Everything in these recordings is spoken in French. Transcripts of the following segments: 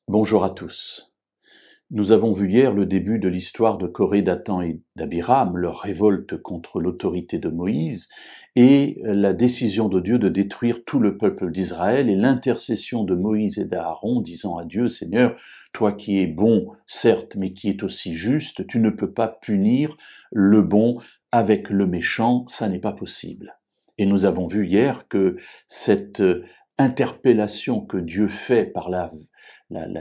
Bonjour à tous. Nous avons vu hier le début de l'histoire de Coré, Dathan et d'Abiram, leur révolte contre l'autorité de Moïse, et la décision de Dieu de détruire tout le peuple d'Israël, et l'intercession de Moïse et d'Aaron disant à Dieu, Seigneur, toi qui es bon, certes, mais qui es aussi juste, tu ne peux pas punir le bon avec le méchant, ça n'est pas possible. Et nous avons vu hier que cette interpellation que Dieu fait par la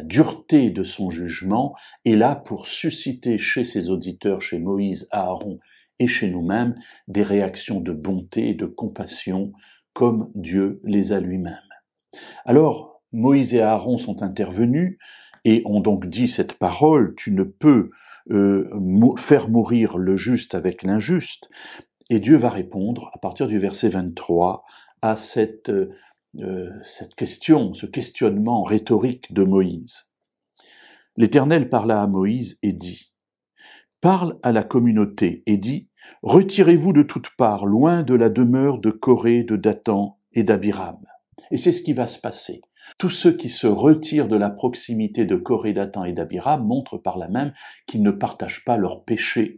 dureté de son jugement est là pour susciter chez ses auditeurs, chez Moïse, Aaron et chez nous-mêmes, des réactions de bonté et de compassion comme Dieu les a lui-même. Alors, Moïse et Aaron sont intervenus et ont donc dit cette parole, tu ne peux faire mourir le juste avec l'injuste. Et Dieu va répondre, à partir du verset 23, à cette question, ce questionnement rhétorique de Moïse. L'Éternel parla à Moïse et dit, « Parle à la communauté et dis, retirez-vous de toutes parts, loin de la demeure de Coré, de Dathan et d'Abiram. » Et c'est ce qui va se passer. Tous ceux qui se retirent de la proximité de Coré, Dathan et d'Abiram montrent par là même qu'ils ne partagent pas leurs péchés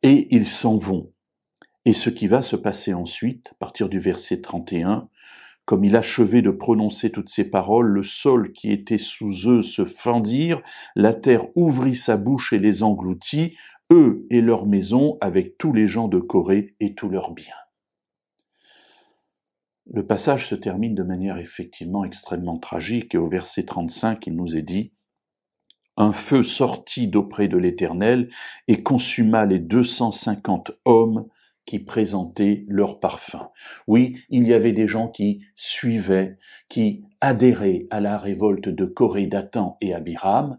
et ils s'en vont. Et ce qui va se passer ensuite, à partir du verset 31, comme il achevait de prononcer toutes ces paroles, le sol qui était sous eux se fendirent, la terre ouvrit sa bouche et les engloutit, eux et leurs maisons, avec tous les gens de Coré et tous leurs biens. Le passage se termine de manière effectivement extrêmement tragique, et au verset 35, il nous est dit « Un feu sortit d'auprès de l'Éternel et consuma les 250 hommes qui présentaient leur parfum. » Oui, il y avait des gens qui suivaient, qui adhéraient à la révolte de Coré, Dathan et Abiram,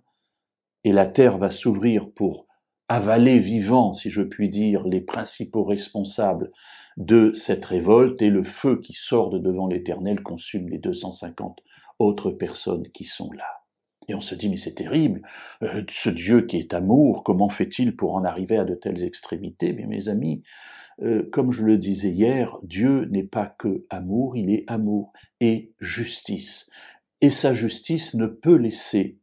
et la terre va s'ouvrir pour avaler vivants, si je puis dire, les principaux responsables de cette révolte, et le feu qui sort de devant l'Éternel consume les 250 autres personnes qui sont là. Et on se dit, mais c'est terrible, ce Dieu qui est amour, comment fait-il pour en arriver à de telles extrémités? Mais mes amis, comme je le disais hier, Dieu n'est pas que amour, il est amour et justice. Et sa justice ne peut laisser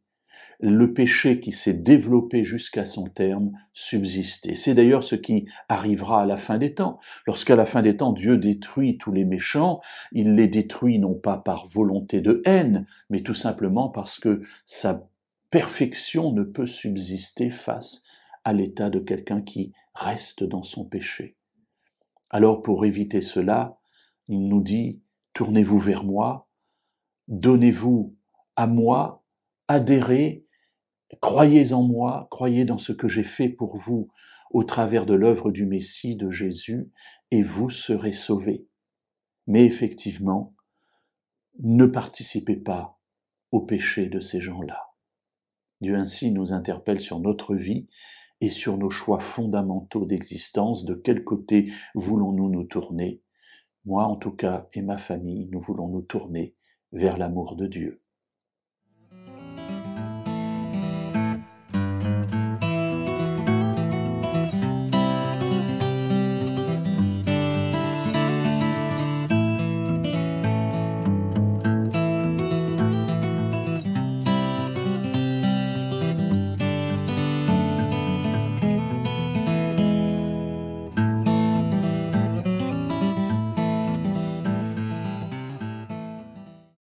le péché qui s'est développé jusqu'à son terme subsister. C'est d'ailleurs ce qui arrivera à la fin des temps. Lorsqu'à la fin des temps, Dieu détruit tous les méchants, il les détruit non pas par volonté de haine, mais tout simplement parce que sa perfection ne peut subsister face à l'état de quelqu'un qui reste dans son péché. Alors pour éviter cela, il nous dit, tournez-vous vers moi, donnez-vous à moi, adhérez, croyez en moi, croyez dans ce que j'ai fait pour vous au travers de l'œuvre du Messie, de Jésus, et vous serez sauvés. Mais effectivement, ne participez pas au péché de ces gens-là. Dieu ainsi nous interpelle sur notre vie et sur nos choix fondamentaux d'existence, de quel côté voulons-nous nous tourner? Moi, en tout cas, et ma famille, nous voulons nous tourner vers l'amour de Dieu.